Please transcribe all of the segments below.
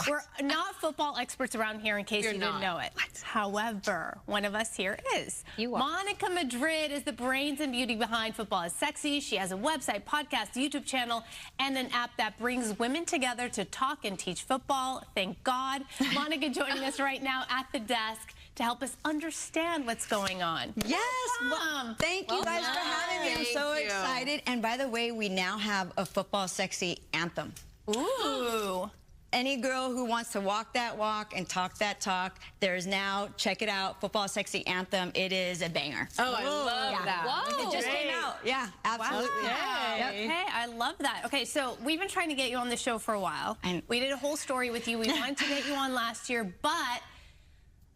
We're not football experts around here, in case you didn't know it. However, one of us here is. You are. Monica Madrid is the brains and beauty behind Football is Sexy. She has a website, podcast, YouTube channel, and an app that brings women together to talk and teach football. Thank God. Monica joining us right now at the desk to help us understand what's going on. Yes. Well, thank you guys for having me. I'm so excited. And by the way, we now have a Football Sexy anthem. Ooh. Any girl who wants to walk that walk and talk that talk, there's now, check it out, Football Sexy Anthem. It is a banger. Oh, I love that. Whoa. It just came out. Yeah, absolutely. Wow. Yep. Okay, I love that. Okay, so we've been trying to get you on the show for a while. We did a whole story with you. We wanted to get you on last year, but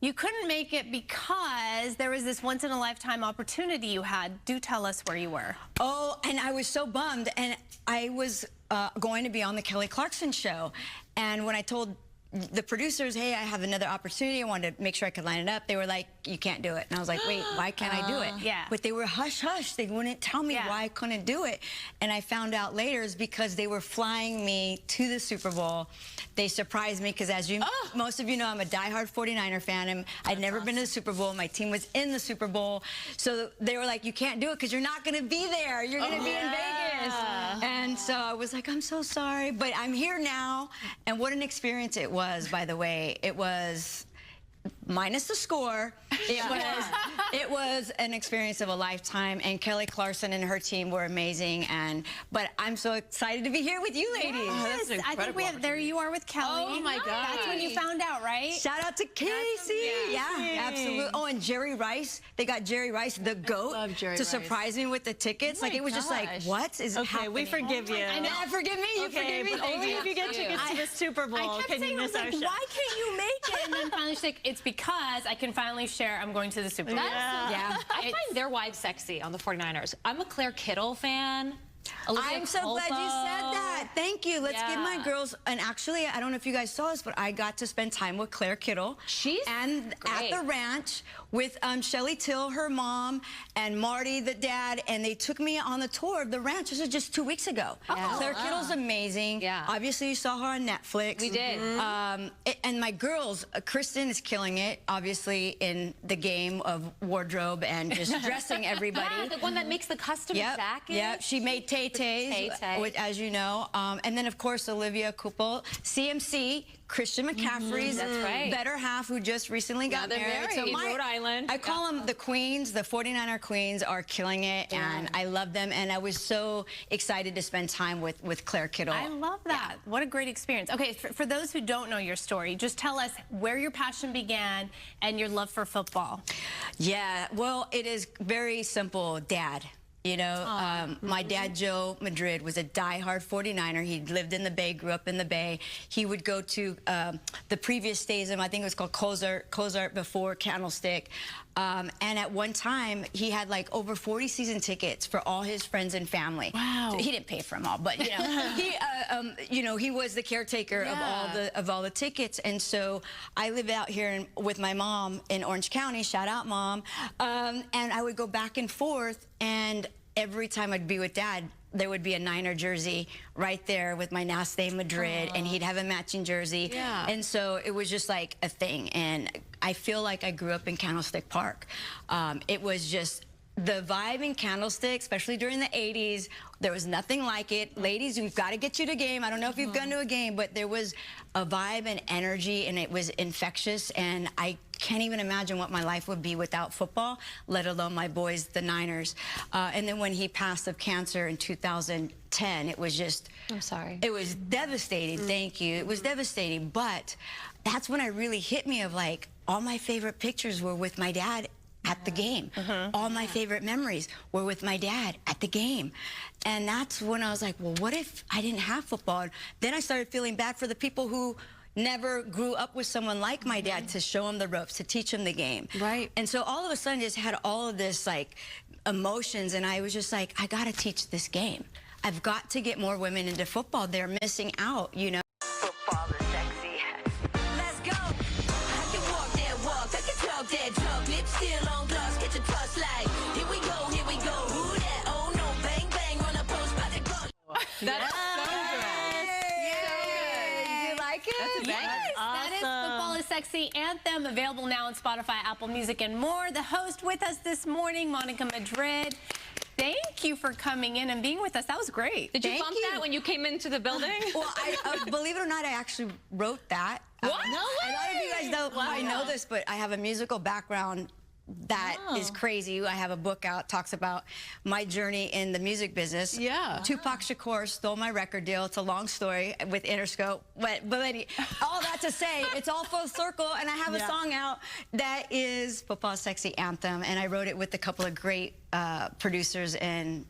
you couldn't make it because there was this once-in-a-lifetime opportunity you had. Do tell us where you were. Oh, and I was so bummed. And I was going to be on the Kelly Clarkson show. And when I told the producers, hey, I have another opportunity, I wanted to make sure I could line it up, they were like, you can't do it. And I was like, wait, why can't I do it? Yeah. But they were hush-hush. They wouldn't tell me why I couldn't do it. And I found out later is because they were flying me to the Super Bowl. They surprised me because, as you, most of you know, I'm a diehard 49er fan, and I'd never been to the Super Bowl. My team was in the Super Bowl. So they were like, you can't do it because you're not going to be there. You're going to be in Vegas. And so I was like, I'm so sorry. But I'm here now. And what an experience it was, by the way. It was minus the score. It was an experience of a lifetime, and Kelly Clarkson and her team were amazing. But I'm so excited to be here with you ladies. Yes, I think we have. There you are with Kelly. Oh my God! That's when you found out, right? Shout out to Casey. Yeah, absolutely. Oh, and Jerry Rice. They got Jerry Rice, the GOAT, to surprise me with the tickets. Like it was just like, what is happening? Okay, we forgive you. I know. Forgive me. You forgive me. But only if you get tickets to the Super Bowl. I kept saying, I was like, why can't you make it? And then finally she's like, it's because I can finally share I'm going to the Super Bowl. I find their wives sexy on the 49ers. I'm a Claire Kittle fan. I'm so glad you said that. Thank you. Let's give my girls, and actually, I don't know if you guys saw this, but I got to spend time with Claire Kittle. And at the ranch with Shelly Till, her mom, and Marty, the dad, and they took me on the tour of the ranch. This was just 2 weeks ago. Claire Kittle's amazing. Obviously, you saw her on Netflix. We did. And my girls, Kristen is killing it, obviously, in the game of wardrobe and just dressing everybody. The one that makes the custom jackets. Yep, she made Tay-Tays, as you know. And then, of course, Olivia Kupel, CMC, Christian McCaffrey's better half, who just recently got married. So in Rhode Island. I call them the queens. The 49er queens are killing it, and I love them. And I was so excited to spend time with Claire Kittle. I love that. What a great experience. Okay, for those who don't know your story, just tell us where your passion began and your love for football. Yeah, well, it is very simple. Dad. You know, my dad, Joe Madrid, was a diehard 49er. He lived in the Bay, grew up in the Bay. He would go to the previous stadium, I think it was called Cozart before Candlestick. And at one time, he had like over 40 season tickets for all his friends and family. Wow. He didn't pay for them all, but you know, he was the caretaker of all the tickets. And so I live out here with my mom in Orange County. Shout out, Mom. And I would go back and forth, and every time I'd be with Dad, there would be a Niner jersey right there with my last name, Madrid, and he'd have a matching jersey. And so it was just like a thing. And I feel like I grew up in Candlestick Park. It was just the vibe in Candlestick, especially during the 80s, there was nothing like it. Ladies, we've got to get you to a game. I don't know if you've gone to a game, but there was a vibe and energy, and it was infectious, and I can't even imagine what my life would be without football, let alone my boys, the Niners. And then when he passed of cancer in 2010, it was just... I'm sorry. It was devastating. Thank you. It was devastating, but that's when I really hit me of like, all my favorite pictures were with my dad at the game. All my favorite memories were with my dad at the game. And that's when I was like, well, what if I didn't have football? And then I started feeling bad for the people who never grew up with someone like my dad to show him the ropes, to teach him the game. And so all of a sudden, just had all of this like emotions, and I was just like, I gotta teach this game. I've got to get more women into football. They're missing out, you know. Football is sexy. Let's go. I can walk that walk, I can talk that talk. Lips still on gloss, get your trust like. Here we go, here we go. Who that? Oh no, bang bang, run a post by the goal. That's so good. You like it? Yeah, That is Football is Sexy Anthem, available now on Spotify, Apple Music, and more. The host with us this morning, Monica Madrid. Thank you for coming in and being with us. That was great. Did you bump that when you came into the building? Well, believe it or not, I actually wrote that. What? No way! A lot of you guys don't probably know this, but I have a musical background that is crazy. I have a book out, talks about my journey in the music business. Yeah. Tupac Shakur stole my record deal. It's a long story with Interscope. But all that to say, it's all full circle, and I have a song out that is Football Sexy Anthem, and I wrote it with a couple of great producers, and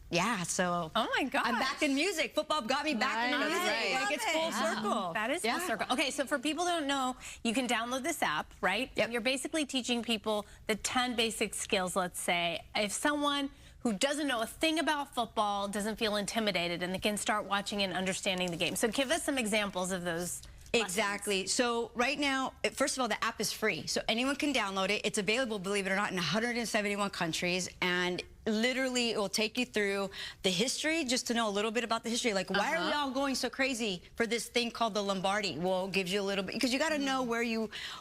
so oh my God, I'm back in music. Football got me back in music. Like, it's full circle. That is full circle. Okay, so for people who don't know, you can download this app, right? Yep. You're basically teaching people the 10 basic skills, let's say. If someone who doesn't know a thing about football doesn't feel intimidated, and they can start watching and understanding the game. So give us some examples of those. Exactly. So right now, first of all, the app is free. So anyone can download it. It's available, believe it or not, in 171 countries. And literally, it will take you through the history, just to know a little bit about the history. Like, why are we all going so crazy for this thing called the Lombardi? Well, it gives you a little bit, because you got to know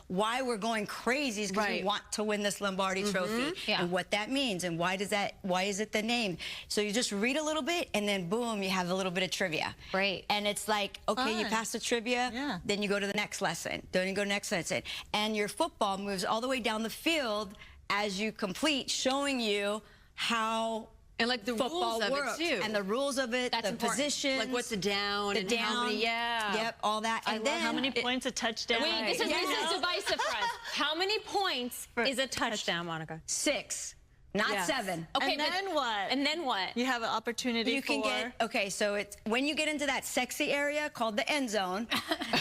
why we're going crazy, is because we want to win this Lombardi trophy, and what that means, and why is it the name? So you just read a little bit, and then boom, you have a little bit of trivia. Great. And it's like, okay, you pass the trivia, then you go to the next lesson, then you go to the next lesson, and your football moves all the way down the field as you complete, showing you how and like the football rules of works, it too, and the rules of it, That's the important. positions, like what's a down, and how many, yep, all that, and then how many points a touchdown? Wait, this is divisive for us. How many points is a touchdown, Monica? 6, not 7. Okay, and then what? And then what? You have an opportunity You can get, okay, so it's when you get into that sexy area called the end zone,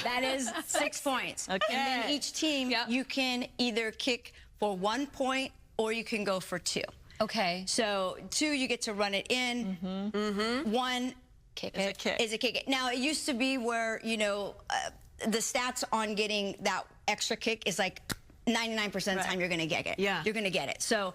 that is 6 points. Okay. And then each team, you can either kick for 1 point or you can go for 2. Okay. So 2, you get to run it in. 1 Kick is a kick. is a kick. Now, it used to be where, the stats on getting that extra kick is like 99% of the time you're going to get it. Yeah. You're going to get it. So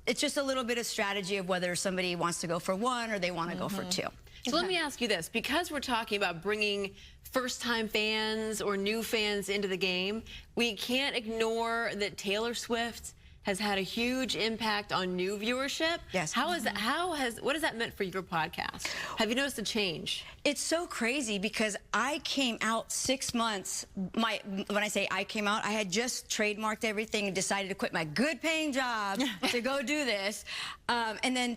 it's just a little bit of strategy of whether somebody wants to go for 1 or they want to go for 2. So let me ask you this, because we're talking about bringing first-time fans or new fans into the game, we can't ignore that Taylor Swift has had a huge impact on new viewership. Yes. What has that meant for your podcast? Have you noticed a change? It's so crazy because I came out 6 months. When I say I came out, I had just trademarked everything and decided to quit my good-paying job to go do this. And then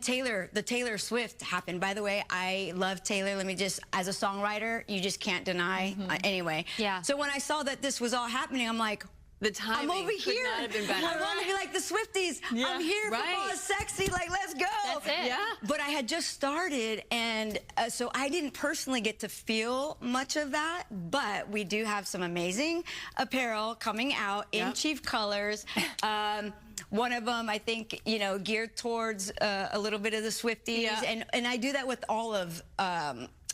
the Taylor Swift happened. By the way, I love Taylor. Let me just, as a songwriter, you just can't deny. Anyway. Yeah. So when I saw that this was all happening, I'm like, The timing I'm over could here. not have been better. I want to be like the Swifties. I'm here. Football is sexy. Like, let's go. That's it. Yeah. But I had just started, and so I didn't personally get to feel much of that. But we do have some amazing apparel coming out in Chief colors. One of them, I think, geared towards a little bit of the Swifties, and I do that with all of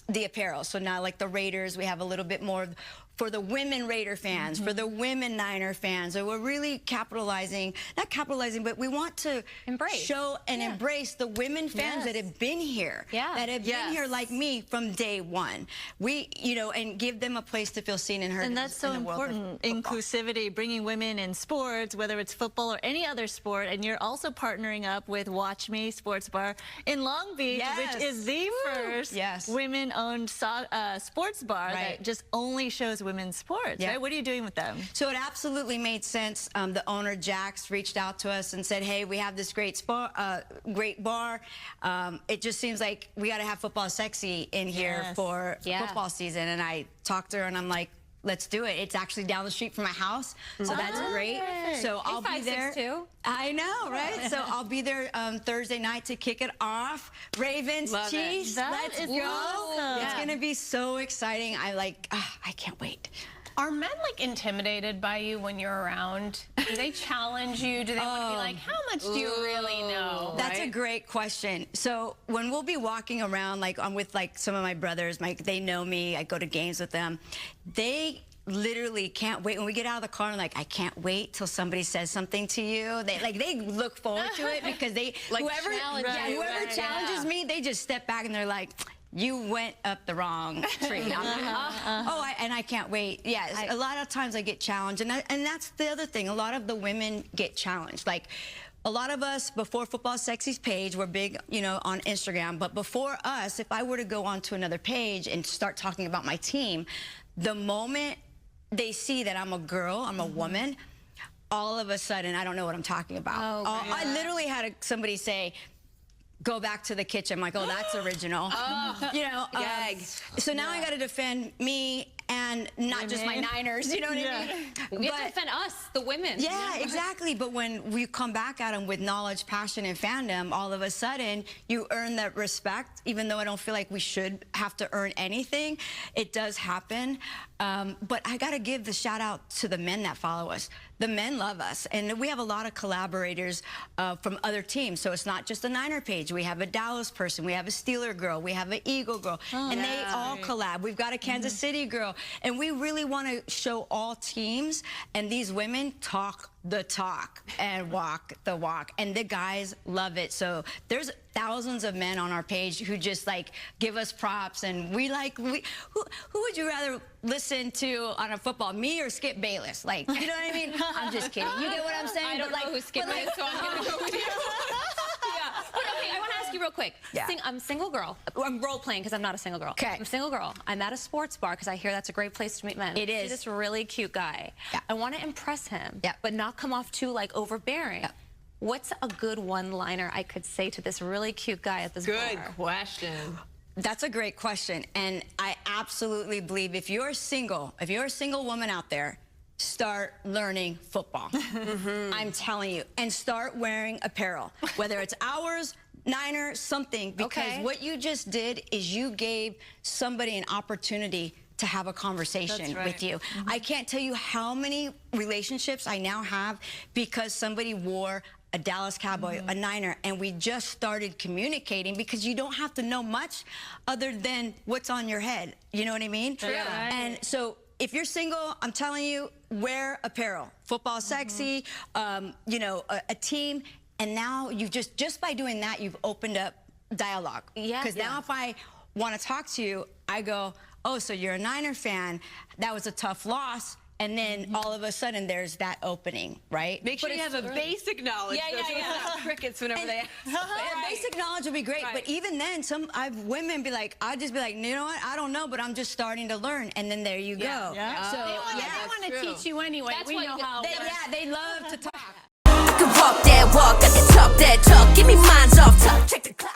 the apparel. So now, like the Raiders, we have a little bit more for the women Raider fans, for the women Niner fans. So we're really not capitalizing, but we want to show and embrace the women fans that have been here, that have been here like me from day one. And give them a place to feel seen and heard. And that's so important. Inclusivity, bringing women in sports, whether it's football or any other sport. And you're also partnering up with Watch Me Sports Bar in Long Beach, which is the first women-owned sports bar that just only shows women's sports, right? What are you doing with them? So it absolutely made sense. The owner, Jax, reached out to us and said, hey, we have this great bar. It just seems like we got to have Football Sexy in here for football season. And I talked to her, and I'm like, let's do it. It's actually down the street from my house, so that's great. So I'll be there. 5'6" I know, right? So I'll be there Thursday night to kick it off. Ravens, Chiefs, let's go. Awesome. It's gonna be so exciting. I can't wait. Are men intimidated by you when you're around? Do they challenge you? Do they want to be like, how much do you really know? That's a great question. So when we'll be walking around, I'm with some of my brothers, they know me, I go to games with them, they literally can't wait. When we get out of the car, I'm like, I can't wait till somebody says something to you. They look forward to it because whoever challenges me, they just step back and they're like, you went up the wrong tree. And I can't wait. Yes, a lot of times I get challenged, and that's the other thing. A lot of the women get challenged. Like, a lot of us, before Football Sexy's page, we're big, you know, on Instagram, but before us, if I were to go onto another page and start talking about my team, the moment they see that I'm a girl, I'm a woman, all of a sudden, I don't know what I'm talking about. I literally had somebody say, go back to the kitchen. I'm like, oh, that's original. You know, so now I got to defend me and not just my Niners, you know what I mean? You have to defend us, the women. Yeah, exactly. But when we come back at them with knowledge, passion, and fandom, all of a sudden, you earn that respect, even though I don't feel like we should have to earn anything. It does happen. But I got to give the shout out to the men that follow us. The men love us. And we have a lot of collaborators from other teams. So it's not just a Niner page. We have a Dallas person. We have a Steeler girl. We have an Eagle girl. And they all collab. We've got a Kansas City girl. And we really want to show all teams. And these women talk the talk and walk the walk. And the guys love it. So there's thousands of men on our page who just like give us props. And who would you rather listen to on a football, me or Skip Bayless? Like, you know what I mean? I'm just kidding. You get what I'm saying? I don't know who Skip is, so I'm going to go with you. But okay, I want to ask you real quick. I'm a single girl. I'm role playing because I'm not a single girl. Okay. I'm a single girl. I'm at a sports bar because I hear that's a great place to meet men. It is. See this really cute guy. I want to impress him, but not come off too like overbearing. What's a good one-liner I could say to this really cute guy at this bar? Good question. That's a great question. And I absolutely believe if you're single woman out there, start learning football. I'm telling you. And start wearing apparel, whether it's ours, Niner, something, because what you just did is you gave somebody an opportunity to have a conversation with you. I can't tell you how many relationships I now have because somebody wore a Dallas Cowboy, a Niner, and we just started communicating because you don't have to know much other than what's on your head. You know what I mean? And so if you're single, I'm telling you, wear apparel. Football Sexy, you know, a team. And now you've just by doing that, you've opened up dialogue. Because now if I want to talk to you, I go, oh, so you're a Niner fan. That was a tough loss. And then all of a sudden, there's that opening, right? Make sure you have a basic knowledge. Crickets whenever they ask. Basic knowledge would be great. But even then, I've women be like, I'd just be like, you know what? I don't know, but I'm just starting to learn. And then there you go. So they want to teach you anyway. That's we know how. They love to talk. I can walk that walk, I can talk that talk. Give me minds off top. Check the clock.